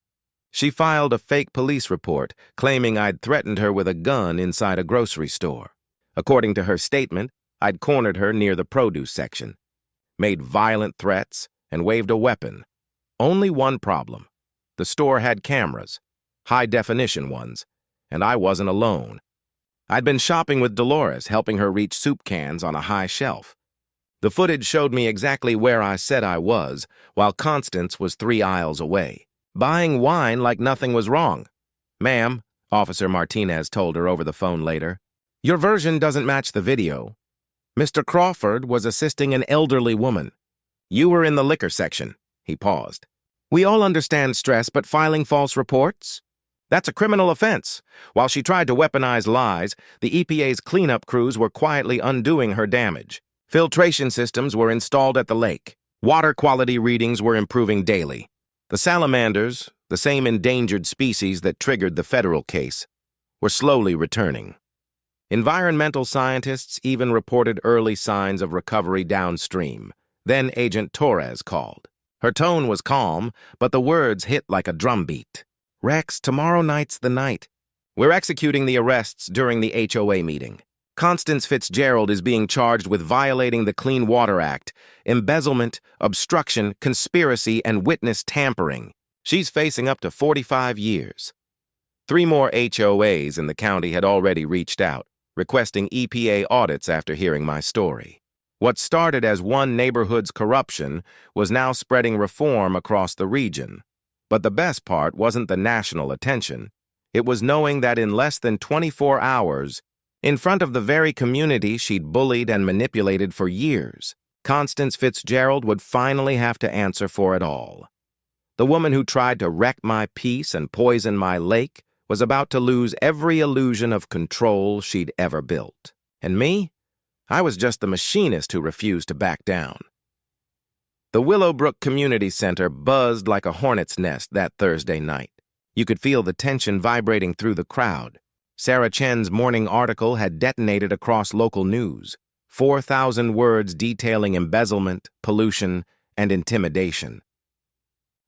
She filed a fake police report, claiming I'd threatened her with a gun inside a grocery store. According to her statement, I'd cornered her near the produce section, made violent threats, and waved a weapon. Only one problem. The store had cameras, high-definition ones, and I wasn't alone. I'd been shopping with Dolores, helping her reach soup cans on a high shelf. The footage showed me exactly where I said I was, while Constance was 3 aisles away, buying wine like nothing was wrong. Ma'am, Officer Martinez told her over the phone later, your version doesn't match the video. Mr. Crawford was assisting an elderly woman. You were in the liquor section. He paused. We all understand stress, but filing false reports? That's a criminal offense. While she tried to weaponize lies, the EPA's cleanup crews were quietly undoing her damage. Filtration systems were installed at the lake. Water quality readings were improving daily. The salamanders, the same endangered species that triggered the federal case, were slowly returning. Environmental scientists even reported early signs of recovery downstream. Then Agent Torres called. Her tone was calm, but the words hit like a drumbeat. Rex, tomorrow night's the night. We're executing the arrests during the HOA meeting. Constance Fitzgerald is being charged with violating the Clean Water Act, embezzlement, obstruction, conspiracy, and witness tampering. She's facing up to 45 years. 3 more HOAs in the county had already reached out, requesting EPA audits after hearing my story. What started as one neighborhood's corruption was now spreading reform across the region. But the best part wasn't the national attention. It was knowing that in less than 24 hours, in front of the very community she'd bullied and manipulated for years, Constance Fitzgerald would finally have to answer for it all. The woman who tried to wreck my peace and poison my lake was about to lose every illusion of control she'd ever built. And me? I was just the machinist who refused to back down. The Willowbrook Community Center buzzed like a hornet's nest that Thursday night. You could feel the tension vibrating through the crowd. Sarah Chen's morning article had detonated across local news, 4,000 words detailing embezzlement, pollution, and intimidation.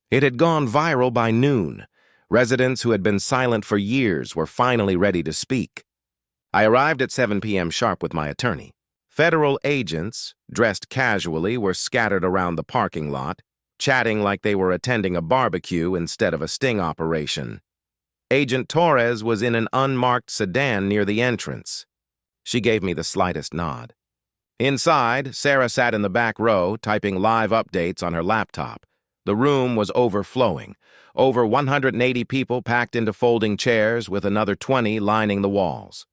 It had gone viral by noon. Residents who had been silent for years were finally ready to speak. I arrived at 7 p.m. sharp with my attorney. Federal agents, dressed casually, were scattered around the parking lot, chatting like they were attending a barbecue instead of a sting operation. Agent Torres was in an unmarked sedan near the entrance. She gave me the slightest nod. Inside, Sarah sat in the back row, typing live updates on her laptop. The room was overflowing. Over 180 people packed into folding chairs, with another 20 lining the walls.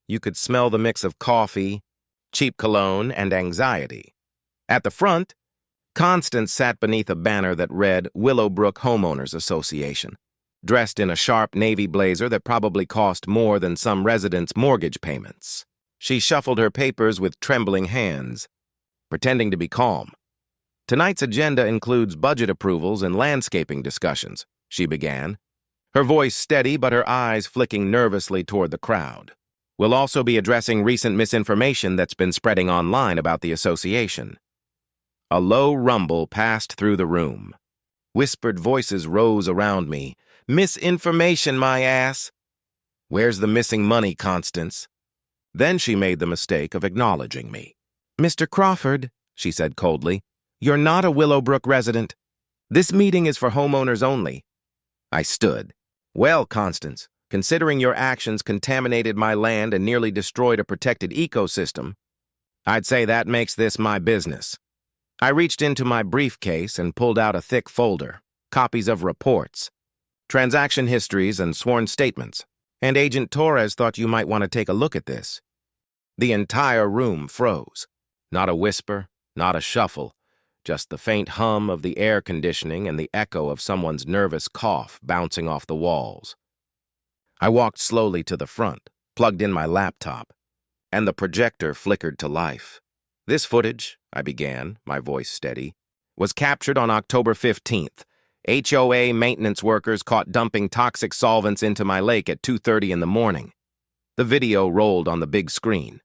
You could smell the mix of coffee, cheap cologne, and anxiety. At the front, Constance sat beneath a banner that read Willowbrook Homeowners Association, dressed in a sharp navy blazer that probably cost more than some residents' mortgage payments. She shuffled her papers with trembling hands, pretending to be calm. Tonight's agenda includes budget approvals and landscaping discussions, she began, her voice steady but her eyes flicking nervously toward the crowd. We'll also be addressing recent misinformation that's been spreading online about the association. A low rumble passed through the room. Whispered voices rose around me. Misinformation, my ass. Where's the missing money, Constance? Then she made the mistake of acknowledging me. Mr. Crawford, she said coldly, you're not a Willowbrook resident. This meeting is for homeowners only. I stood. Well, Constance, considering your actions contaminated my land and nearly destroyed a protected ecosystem, I'd say that makes this my business. I reached into my briefcase and pulled out a thick folder, copies of reports, transaction histories, and sworn statements. And Agent Torres thought you might want to take a look at this. The entire room froze. Not a whisper, not a shuffle, just the faint hum of the air conditioning and the echo of someone's nervous cough bouncing off the walls. I walked slowly to the front, plugged in my laptop, and the projector flickered to life. This footage, I began, my voice steady, was captured on October 15th. HOA maintenance workers caught dumping toxic solvents into my lake at 2:30 in the morning. The video rolled on the big screen.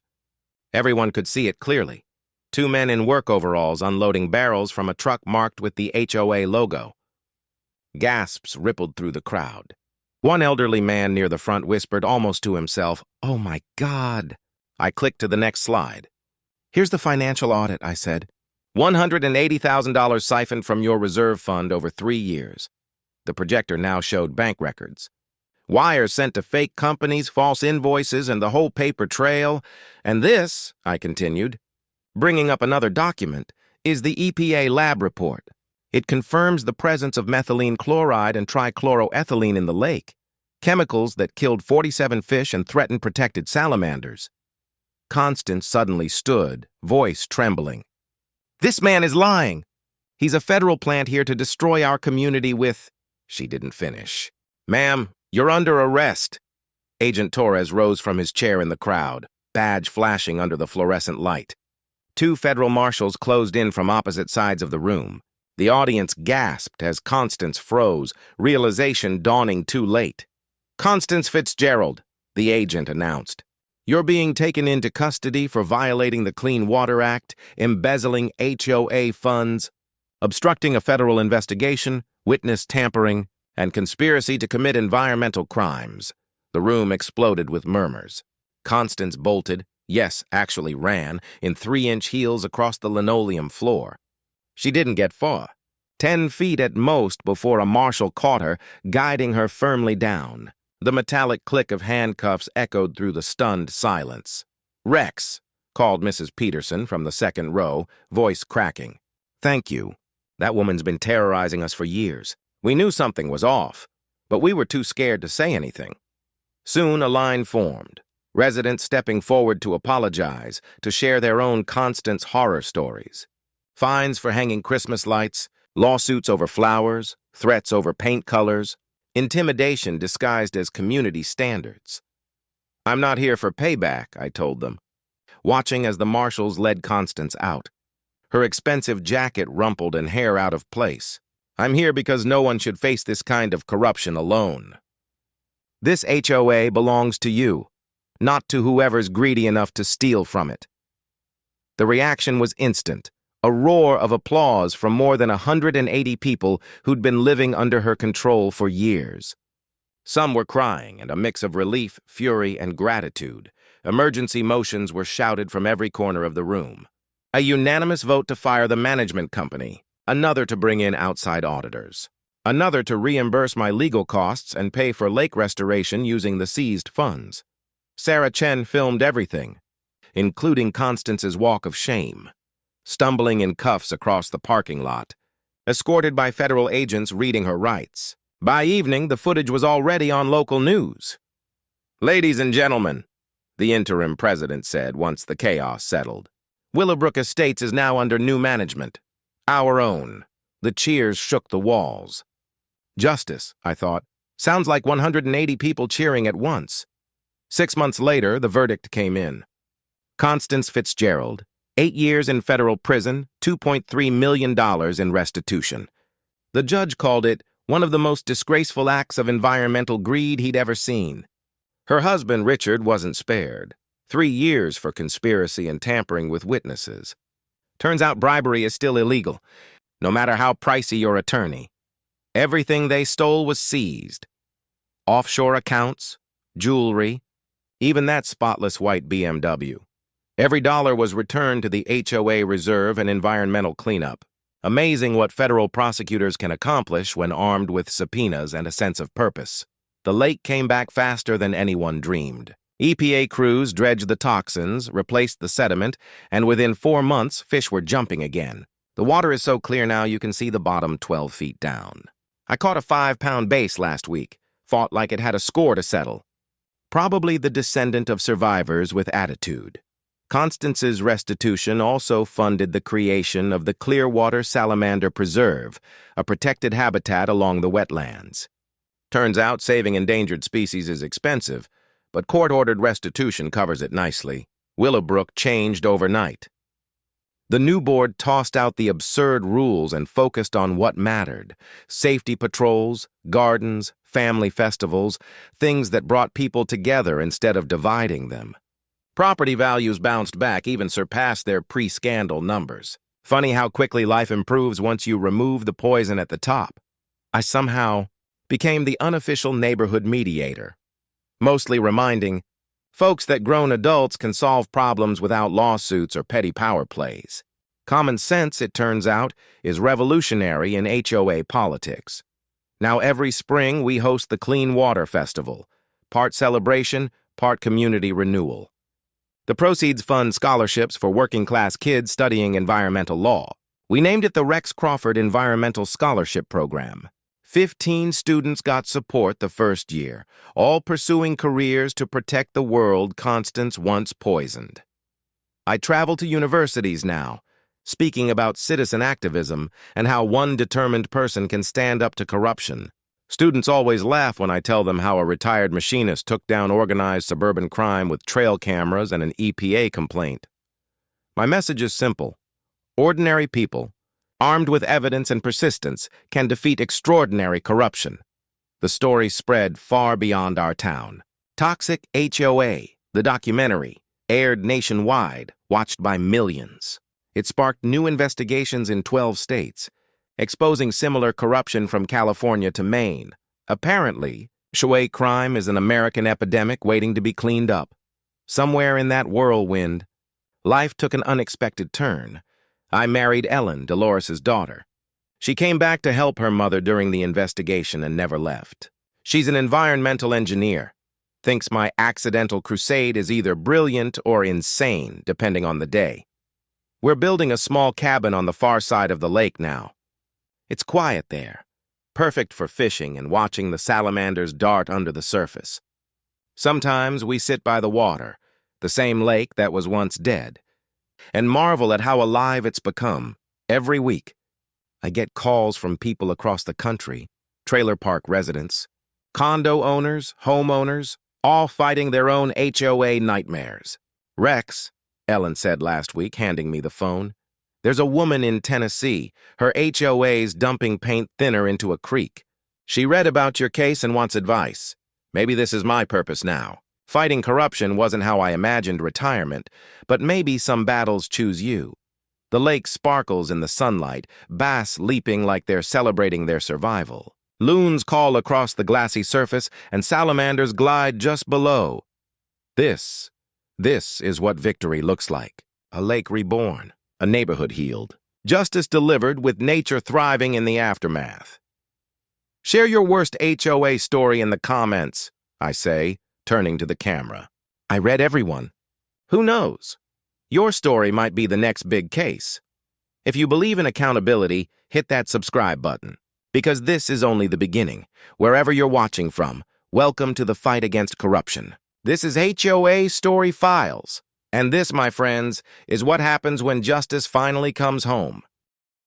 Everyone could see it clearly. Two men in work overalls unloading barrels from a truck marked with the HOA logo. Gasps rippled through the crowd. One elderly man near the front whispered almost to himself, "Oh my God." I clicked to the next slide. Here's the financial audit, I said. $180,000 siphoned from your reserve fund over 3 years. The projector now showed bank records. Wires sent to fake companies, false invoices, and the whole paper trail. And this, I continued, bringing up another document, is the EPA lab report. It confirms the presence of methylene chloride and trichloroethylene in the lake, chemicals that killed 47 fish and threatened protected salamanders. Constance suddenly stood, voice trembling. This man is lying. He's a federal plant here to destroy our community with... She didn't finish. Ma'am, you're under arrest. Agent Torres rose from his chair in the crowd, badge flashing under the fluorescent light. 2 federal marshals closed in from opposite sides of the room. The audience gasped as Constance froze, realization dawning too late. Constance Fitzgerald, the agent announced. You're being taken into custody for violating the Clean Water Act, embezzling HOA funds, obstructing a federal investigation, witness tampering, and conspiracy to commit environmental crimes. The room exploded with murmurs. Constance bolted, yes, actually ran, in 3-inch heels across the linoleum floor. She didn't get far, 10 feet at most before a marshal caught her, guiding her firmly down. The metallic click of handcuffs echoed through the stunned silence. Rex, called Mrs. Peterson from the second row, voice cracking. Thank you. That woman's been terrorizing us for years. We knew something was off, but we were too scared to say anything. Soon a line formed, residents stepping forward to apologize, to share their own Constance horror stories. Fines for hanging Christmas lights, lawsuits over flowers, threats over paint colors, intimidation disguised as community standards. I'm not here for payback, I told them, watching as the marshals led Constance out. Her expensive jacket rumpled and hair out of place. I'm here because no one should face this kind of corruption alone. This HOA belongs to you, not to whoever's greedy enough to steal from it. The reaction was instant, a roar of applause from more than 180 people who'd been living under her control for years. Some were crying, and a mix of relief, fury, and gratitude. Emergency motions were shouted from every corner of the room. A unanimous vote to fire the management company, another to bring in outside auditors, another to reimburse my legal costs and pay for lake restoration using the seized funds. Sarah Chen filmed everything, including Constance's walk of shame, stumbling in cuffs across the parking lot, escorted by federal agents reading her rights. By evening, the footage was already on local news. "Ladies and gentlemen," the interim president said once the chaos settled, "Willowbrook Estates is now under new management. Our own." The cheers shook the walls. Justice, I thought. Sounds like 180 people cheering at once. 6 months later, the verdict came in. Constance Fitzgerald, 8 years in federal prison, $2.3 million in restitution. The judge called it one of the most disgraceful acts of environmental greed he'd ever seen. Her husband, Richard, wasn't spared. 3 years for conspiracy and tampering with witnesses. Turns out bribery is still illegal, no matter how pricey your attorney. Everything they stole was seized. Offshore accounts, jewelry, even that spotless white BMW. Every dollar was returned to the HOA reserve and environmental cleanup. Amazing what federal prosecutors can accomplish when armed with subpoenas and a sense of purpose. The lake came back faster than anyone dreamed. EPA crews dredged the toxins, replaced the sediment, and within 4 months, fish were jumping again. The water is so clear now you can see the bottom 12 feet down. I caught a 5-pound bass last week, fought like it had a score to settle. Probably the descendant of survivors with attitude. Constance's restitution also funded the creation of the Clearwater Salamander Preserve, a protected habitat along the wetlands. Turns out saving endangered species is expensive, but court-ordered restitution covers it nicely. Willowbrook changed overnight. The new board tossed out the absurd rules and focused on what mattered: safety patrols, gardens, family festivals, things that brought people together instead of dividing them. Property values bounced back, even surpassed their pre-scandal numbers. Funny how quickly life improves once you remove the poison at the top. I somehow became the unofficial neighborhood mediator, mostly reminding folks that grown adults can solve problems without lawsuits or petty power plays. Common sense, it turns out, is revolutionary in HOA politics. Now every spring we host the Clean Water Festival, part celebration, part community renewal. The proceeds fund scholarships for working-class kids studying environmental law. We named it the Rex Crawford Environmental Scholarship Program. 15 students got support the first year, all pursuing careers to protect the world Constance once poisoned. I travel to universities now, speaking about citizen activism and how one determined person can stand up to corruption. Students always laugh when I tell them how a retired machinist took down organized suburban crime with trail cameras and an EPA complaint. My message is simple. Ordinary people, armed with evidence and persistence, can defeat extraordinary corruption. The story spread far beyond our town. Toxic HOA, the documentary, aired nationwide, watched by millions. It sparked new investigations in 12 states, exposing similar corruption from California to Maine. Apparently, HOA crime is an American epidemic waiting to be cleaned up. Somewhere in that whirlwind, life took an unexpected turn. I married Ellen, Dolores' daughter. She came back to help her mother during the investigation and never left. She's an environmental engineer, thinks my accidental crusade is either brilliant or insane, depending on the day. We're building a small cabin on the far side of the lake now. It's quiet there, perfect for fishing and watching the salamanders dart under the surface. Sometimes we sit by the water, the same lake that was once dead, and marvel at how alive it's become. Every week, I get calls from people across the country, trailer park residents, condo owners, homeowners, all fighting their own HOA nightmares. "Rex," Ellen said last week, handing me the phone, "there's a woman in Tennessee. Her HOA's dumping paint thinner into a creek. She read about your case and wants advice. Maybe this is my purpose now. Fighting corruption wasn't how I imagined retirement, but maybe some battles choose you." The lake sparkles in the sunlight, bass leaping like they're celebrating their survival. Loons call across the glassy surface, and salamanders glide just below. This This is what victory looks like. A lake reborn, a neighborhood healed, justice delivered with nature thriving in the aftermath. Share your worst HOA story in the comments, I say, turning to the camera. I read everyone. Who knows? Your story might be the next big case. If you believe in accountability, hit that subscribe button. Because this is only the beginning. Wherever you're watching from, welcome to the fight against corruption. This is HOA Story Files. And this, my friends, is what happens when justice finally comes home.